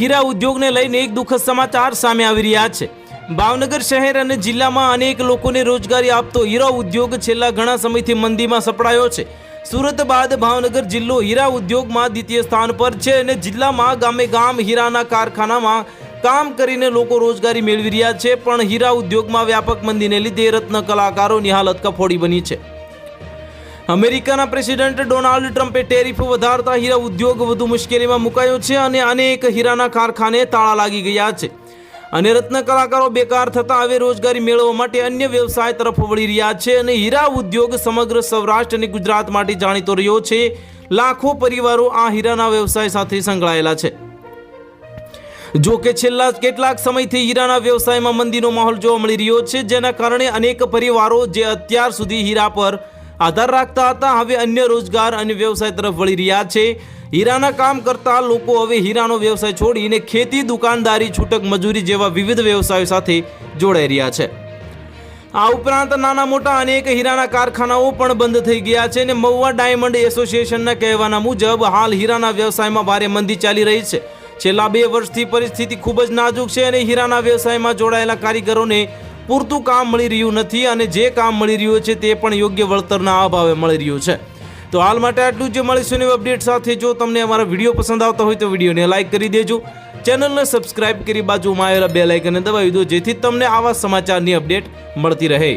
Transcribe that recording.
હીરા ઉદ્યોગને લઈને એક દુઃખદ સમાચાર સામે આવી રહ્યા છે। ભાવનગર શહેર અને જિલ્લામાં અનેક લોકોને રોજગારી આપતો હીરા ઉદ્યોગ છેલ્લા ઘણા સમયથી મંદીમાં સપડાયો છે। સુરત બાદ ભાવનગર જિલ્લો હીરા ઉદ્યોગમાં દ્વિતીય સ્થાન પર છે અને જિલ્લામાં ગામે ગામ હીરાના કારખાનામાં કામ કરીને લોકો રોજગારી મેળવી રહ્યા છે, પણ હીરા ઉદ્યોગમાં વ્યાપક મંદીને લીધે રત્ન કલાકારોની હાલત કફોડી બની છે। અમેરિકાના પ્રેસિડેન્ટ ડોનાલ્ડ ટ્રમ્પે ટેરિફ વધારતા હીરા ઉદ્યોગ વધુ મુશ્કેલીમાં મુકાયો છે અને અનેક હીરાના કારખાને તાળા લાગી ગયા છે અને રત્ન કલાકારો બેકાર થતા હવે રોજગારી મેળવવા માટે અન્ય વ્યવસાય તરફ વળી રહ્યા છે અને હીરા ઉદ્યોગ સમગ્ર સૌરાષ્ટ્ર અને ગુજરાત માટે જાણીતો રહ્યો છે। લાખો પરિવારો આ હીરાના વ્યવસાય સાથે સંકળાયેલા છે। જો કે છેલ્લા કેટલાક સમયથી હીરાના વ્યવસાયમાં મંદીનો માહોલ જોવા મળી રહ્યો છે, જેના કારણે અનેક પરિવારો જે અત્યાર સુધી હીરા પર આધાર રાખતા હતા હવે અન્ય રોજગાર અને વ્યવસાય તરફ વળી રહ્યા છે। હીરાના કામ કરતા લોકો હવે હીરાનો વ્યવસાય છોડીને ખેતી, દુકાનદારી, છૂટક મજૂરી જેવા વિવિધ વ્યવસાયો સાથે જોડાઈ રહ્યા છે। આ ઉપરાંત નાના મોટા અનેક હીરાના કારખાનાઓ પણ બંધ થઈ ગયા છે અને મહુવા ડાયમંડ એસોસિએશનના કહેવાના મુજબ હાલ હીરાના વ્યવસાયમાં ભારે મંદી ચાલી રહી છે। છેલ્લા 2 વર્ષથી પરિસ્થિતિ ખૂબ જ નાજુક છે અને હીરાના વ્યવસાયમાં જોડાયેલા કારીગરોને પૂરતું કામ મળી રહ્યું નથી અને જે કામ મળી રહ્યું છે તે પણ યોગ્ય વળતરના અભાવે મળી રહ્યું છે। તો હાલ માટે આટલું જ। મળીશું નવી અપડેટ સાથે। જો તમને અમારા વિડીયો પસંદ આવતા હોય તો વિડીયોને લાઇક કરી દેજો, ચેનલને સબસ્ક્રાઇબ કરી બાજુમાં આવેલા બેલ આઇકનને દબાવી દો, જેથી તમને આવા સમાચારની અપડેટ મળતી રહે।